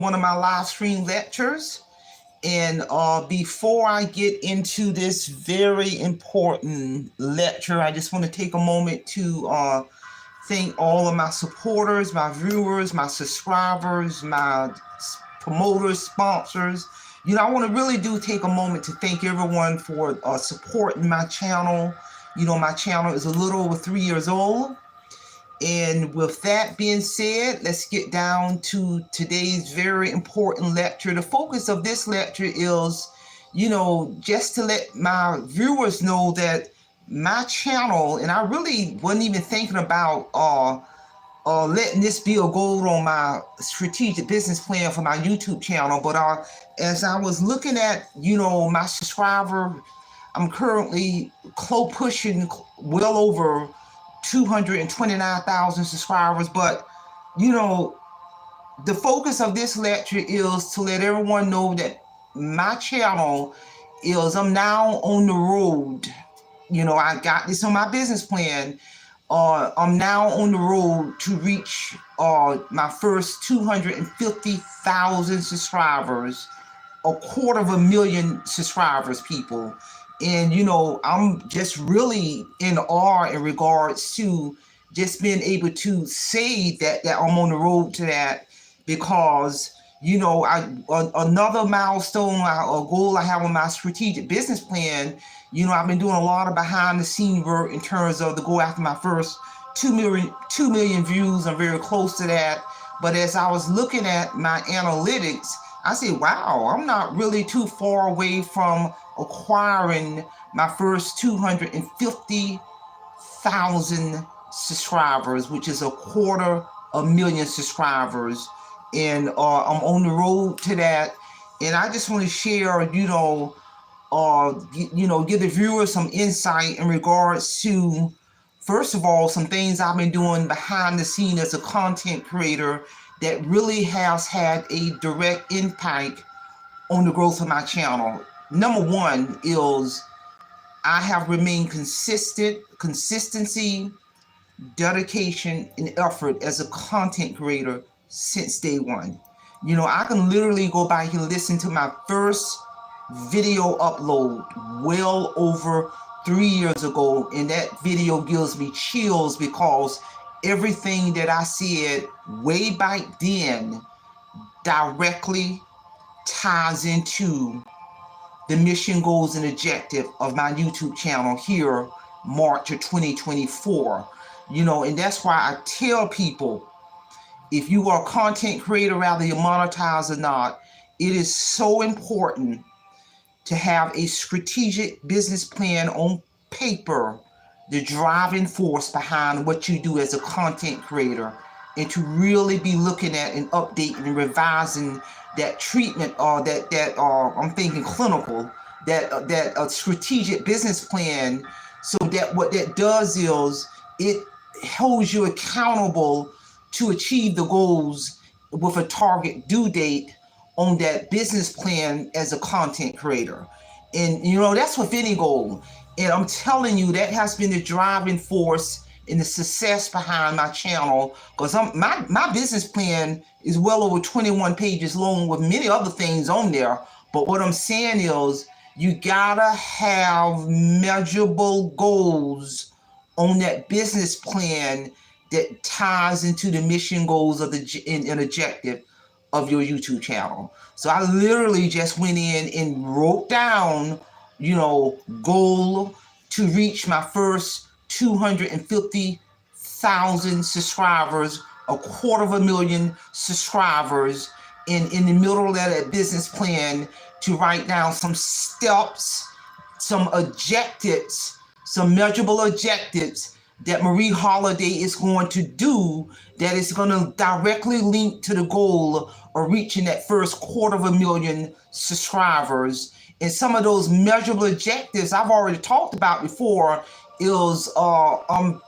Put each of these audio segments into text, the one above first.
one of my live stream lectures. And before I get into this very important lecture, I just want to take a moment to thank all of my supporters, my viewers, my subscribers, my promoters, sponsors. I want to really take a moment to thank everyone for supporting my channel. My channel is a little over 3 years old. And with that being said, let's get down to today's very important lecture. The focus of this lecture is, just to let my viewers know that my channel, and I really wasn't even thinking about letting this be a goal on my strategic business plan for my YouTube channel. But as I was looking at, my subscriber, I'm currently pushing well over 229,000 subscribers. But the focus of this lecture is to let everyone know that my channel is, I'm now on the road. I got this on my business plan. I'm now on the road to reach my first 250,000 subscribers, 250,000 subscribers, people. And, I'm just really in awe in regards to just being able to say that I'm on the road to that, because, another milestone, a goal I have on my strategic business plan, I've been doing a lot of behind the scene work in terms of to go after my first 2 million views. I'm very close to that. But as I was looking at my analytics, I said, wow, I'm not really too far away from acquiring my first 250,000 subscribers, which is 250,000 subscribers. And I'm on the road to that. And I just want to share, give the viewers some insight in regards to, first of all, some things I've been doing behind the scene as a content creator that really has had a direct impact on the growth of my channel. Number one is I have remained consistency, dedication, and effort as a content creator since day one. I can literally go back and listen to my first video upload well over 3 years ago, and that video gives me chills because everything that I said way back then directly ties into the mission, goals, and objective of my YouTube channel here, March of 2024. And that's why I tell people, if you are a content creator, whether you monetize or not, it is so important to have a strategic business plan on paper, the driving force behind what you do as a content creator, and to really be looking at and updating and revising that treatment, or that I'm thinking clinical, that a strategic business plan, so that what that does is it holds you accountable to achieve the goals with a target due date on that business plan as a content creator. And that's with any goal. And I'm telling you, that has been the driving force in the success behind my channel, because my business plan is well over 21 pages long with many other things on there. But what I'm saying is, you gotta have measurable goals on that business plan that ties into the mission, goals of and objective of your YouTube channel. So I literally just went in and wrote down, goal to reach my first 250,000 subscribers, 250,000 subscribers, in the middle of that business plan, to write down some steps, some objectives, some measurable objectives that Marie Holiday is going to do, that is going to directly link to the goal of reaching that first 250,000 subscribers. And some of those measurable objectives I've already talked about before is I'm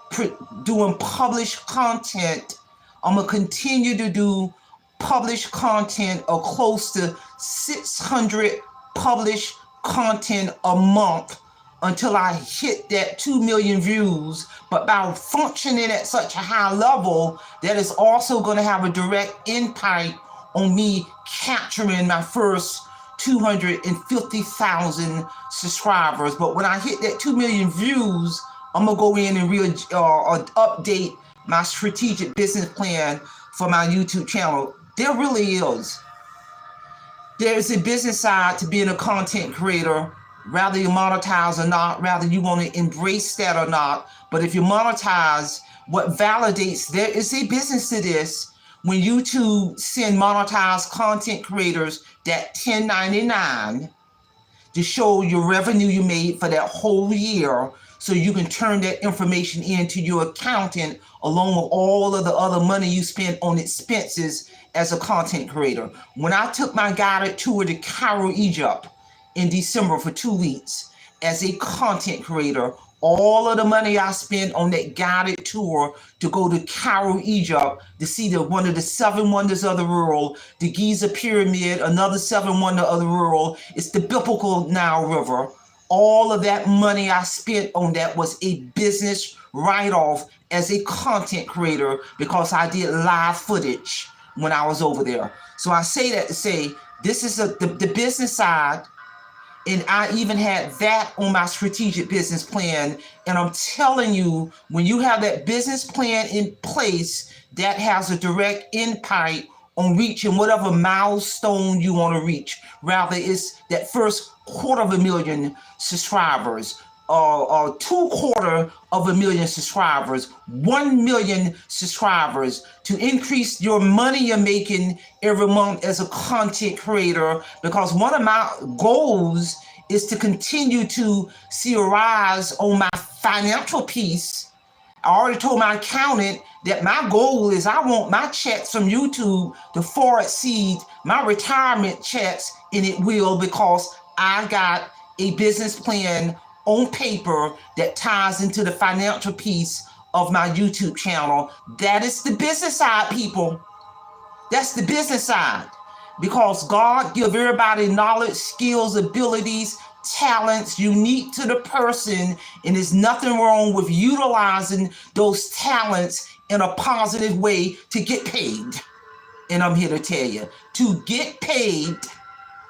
doing published content. I'm going to continue to do published content of close to 600 published content a month until I hit that 2 million views, but by functioning at such a high level, that is also going to have a direct impact on me capturing my first 250,000 subscribers. But when I hit that 2 million views, I'm gonna go in and update my strategic business plan for my YouTube channel. There really is. There's a business side to being a content creator, rather you monetize or not, rather you want to embrace that or not. But if you monetize, what validates there is a business to this. When YouTube send monetized content creators that 1099 to show your revenue you made for that whole year, so you can turn that information into your accountant along with all of the other money you spent on expenses as a content creator. When I took my guided tour to Cairo, Egypt in December for 2 weeks as a content creator, all of the money I spent on that guided tour to go to Cairo, Egypt to see one of the 7 wonders of the world, the Giza Pyramid, another 7 wonder of the world, it's the biblical Nile River. All of that money I spent on that was a business write-off as a content creator because I did live footage when I was over there. So I say that to say, this is the business side. And I even had that on my strategic business plan. And I'm telling you, when you have that business plan in place, that has a direct impact on reaching whatever milestone you want to reach. Rather, it's that first 250,000 subscribers, or 250,000 subscribers, 1 million subscribers, to increase your money you're making every month as a content creator. Because one of my goals is to continue to see a rise on my financial piece. I already told my accountant that my goal is I want my checks from YouTube to far exceed my retirement checks, and it will, because I got a business plan on paper that ties into the financial piece of my YouTube channel. That is the business side, people. That's the business side. Because God give everybody knowledge, skills, abilities, talents unique to the person, and there's nothing wrong with utilizing those talents in a positive way to get paid. And I'm here to tell you, to get paid,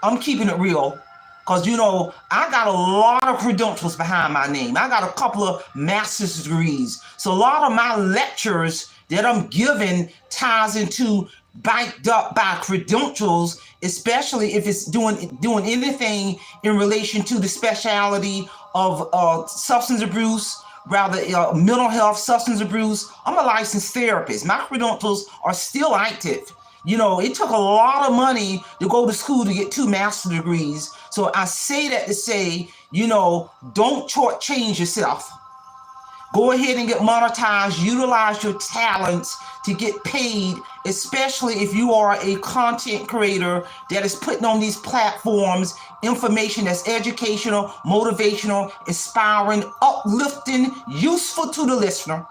I'm keeping it real. Because, you know, I got a lot of credentials behind my name. I got a couple of master's degrees. So a lot of my lectures that I'm giving ties into backed up by credentials, especially if it's doing anything in relation to the specialty of substance abuse, rather mental health, substance abuse. I'm a licensed therapist. My credentials are still active. You know, it took a lot of money to go to school to get 2 master's degrees. So I say that to say, you know, don't shortchange yourself. Go ahead and get monetized. Utilize your talents to get paid, especially if you are a content creator that is putting on these platforms information that's educational, motivational, inspiring, uplifting, useful to the listener.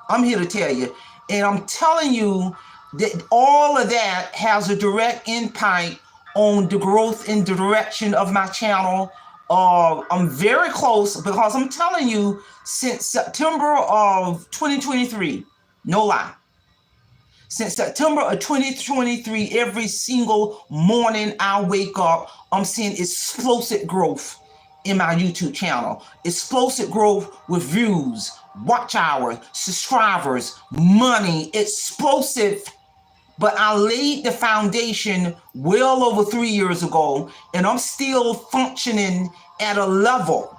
I'm here to tell you. And I'm telling you that all of that has a direct impact on the growth and the direction of my channel. I'm very close, because I'm telling you, since September of 2023, no lie, since September of 2023, every single morning I wake up, I'm seeing explosive growth in my YouTube channel. Explosive growth with views, watch hours, subscribers, money, explosive. But I laid the foundation well over 3 years ago, and I'm still functioning at a level.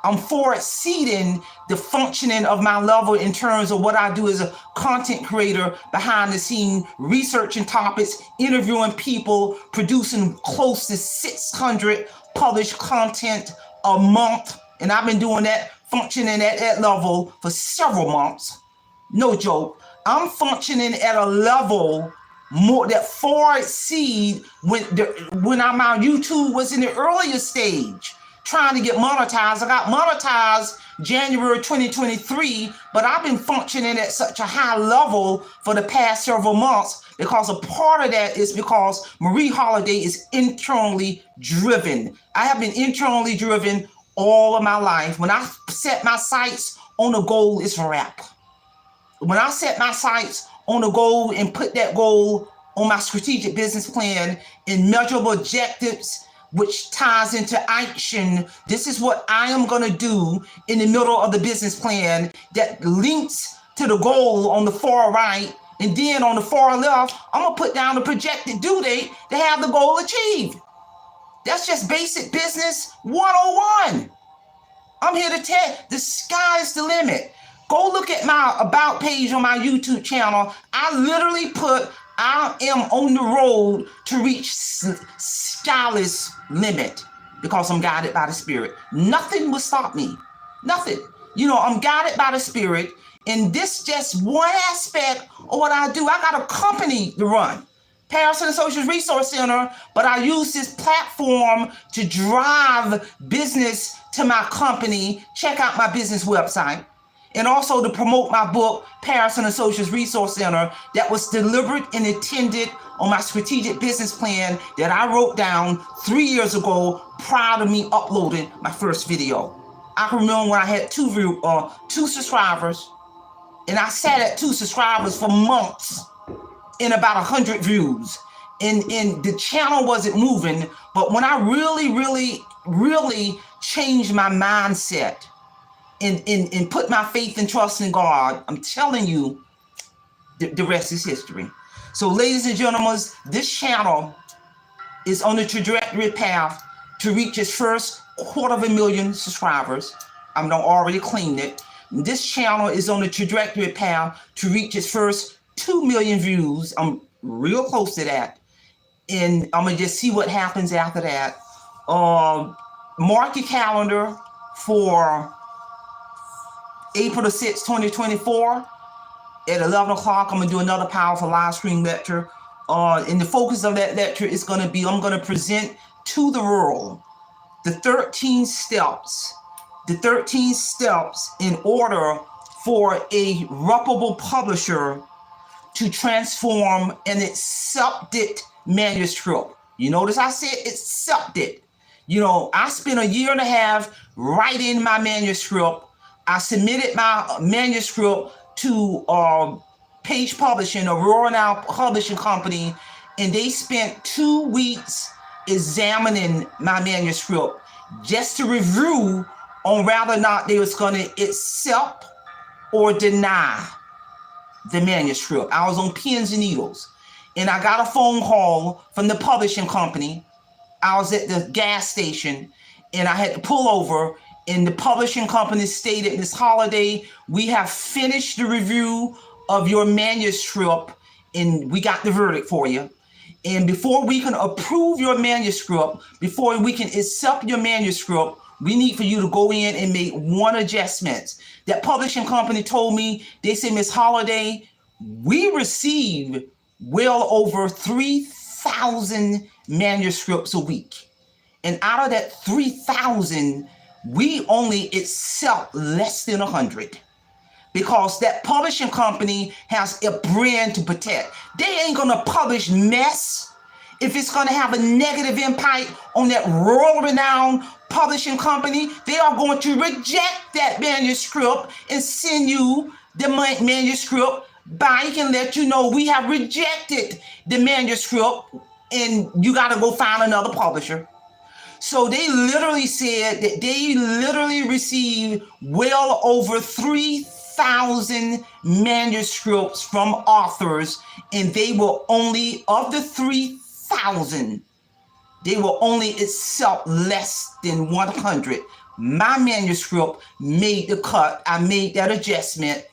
I'm far exceeding the functioning of my level in terms of what I do as a content creator behind the scene, researching topics, interviewing people, producing close to 600 published content a month. And I've been doing that, functioning at that level for several months. No joke. I'm functioning at a level more that far exceed when my YouTube was in the earlier stage, trying to get monetized. I got monetized January 2023, but I've been functioning at such a high level for the past several months, because a part of that is because Marie Holiday is internally driven. I have been internally driven all of my life. When I set my sights on a goal, it's a wrap. When I set my sights on a goal and put that goal on my strategic business plan and measurable objectives, which ties into action. This is what I am going to do in the middle of the business plan that links to the goal on the far right. And then on the far left, I'm going to put down the projected due date to have the goal achieved. That's just basic business 101. I'm here to tell you, the sky is the limit. Go look at my about page on my YouTube channel. I literally put, I am on the road to reach sky's limit because I'm guided by the Spirit. Nothing will stop me. Nothing. You know, I'm guided by the Spirit. And this just one aspect of what I do. I got a company to run, Patterson Associates Resource Center, but I use this platform to drive business to my company. Check out my business website. And also to promote my book, Patterson Associates Resource Center, that was delivered and intended on my strategic business plan that I wrote down 3 years ago prior to me uploading my first video. I can remember when I had two subscribers, and I sat at 2 subscribers for months in about 100 views. And the channel wasn't moving, but when I really changed my mindset and put my faith and trust in God, I'm telling you, the rest is history. So ladies and gentlemen, this channel is on the trajectory path to reach its first 250,000 subscribers. I'm already claimed it. This channel is on the trajectory path to reach its first 2 million views. I'm real close to that. And I'm gonna just see what happens after that. Mark your calendar for April the 6th, 2024 at 11 o'clock. I'm gonna do another powerful live stream lecture. And the focus of that lecture is gonna be, I'm gonna present to the world the 13 steps in order for a reputable publisher to transform an accepted manuscript. You notice I said accepted. You know, I spent 1.5 years writing my manuscript. I submitted my manuscript to Page Publishing, a Roaring Owl publishing company, and they spent 2 weeks examining my manuscript just to review on whether or not they was going to accept or deny the manuscript. I was on pins and needles, and I got a phone call from the publishing company. I was at the gas station, and I had to pull over, and the publishing company stated, Ms. Holiday, we have finished the review of your manuscript, and we got the verdict for you. And before we can approve your manuscript, before we can accept your manuscript, we need for you to go in and make 1 adjustment. That publishing company told me, they said, Ms. Holiday, we received well over 3,000 manuscripts a week. And out of that 3,000, we only accept less than 100. Because that publishing company has a brand to protect. They ain't gonna publish mess if it's gonna have a negative impact on that world-renowned publishing company. They are going to reject that manuscript and send you the manuscript back and let you know we have rejected the manuscript and you gotta go find another publisher. So they literally said that they literally received well over 3,000 manuscripts from authors, and they will only, of the 3,000, they will only accept less than 100. My manuscript made the cut. I made that adjustment,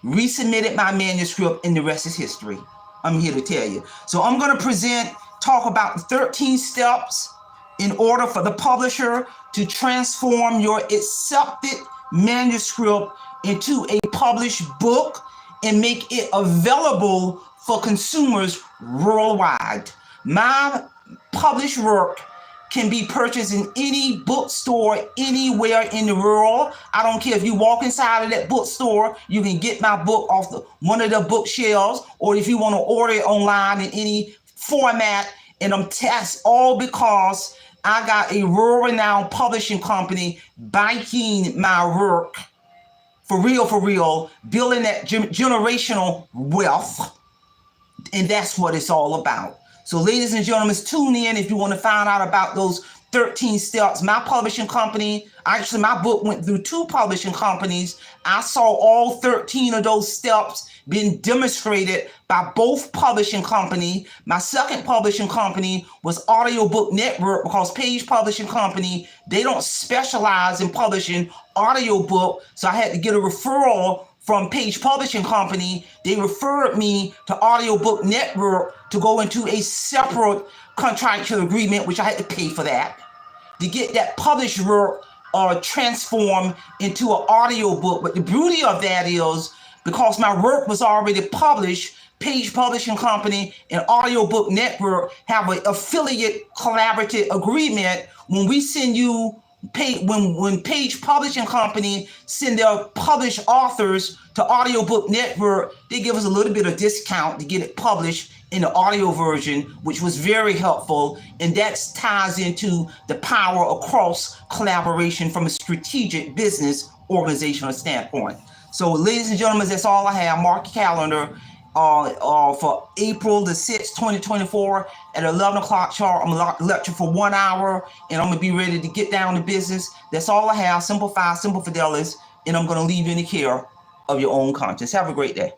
resubmitted my manuscript, and the rest is history. I'm here to tell you. So I'm going to talk about 13 steps in order for the publisher to transform your accepted manuscript into a published book and make it available for consumers worldwide. My published work can be purchased in any bookstore anywhere in the world. I don't care if you walk inside of that bookstore, you can get my book off one of the bookshelves, or if you want to order it online in any format. And that's all because I got a world-renowned publishing company backing my work for real, building that generational wealth. And that's what it's all about. So ladies and gentlemen, tune in if you want to find out about those 13 steps. My publishing company, actually my book went through 2 publishing companies. I saw all 13 of those steps being demonstrated by both publishing company. My second publishing company was Audiobook Network, because Page Publishing Company, they don't specialize in publishing audiobook. So I had to get a referral from Page Publishing Company. They referred me to Audiobook Network to go into a separate contractual agreement, which I had to pay for that, to get that published work transformed into an audiobook. But the beauty of that is, because my work was already published, Page Publishing Company and Audiobook Network have an affiliate collaborative agreement. When we send you when Page Publishing Company send their published authors to Audiobook Network, they give us a little bit of discount to get it published in the audio version, which was very helpful. And that ties into the power of cross collaboration from a strategic business organizational standpoint. So ladies and gentlemen, that's all I have. Mark your calendar for April the 6th, 2024 at 11 o'clock sharp. I'm going to lecture for 1 hour, and I'm going to be ready to get down to business. That's all I have. Simple Fidelity, and I'm going to leave you in the care of your own conscience. Have a great day.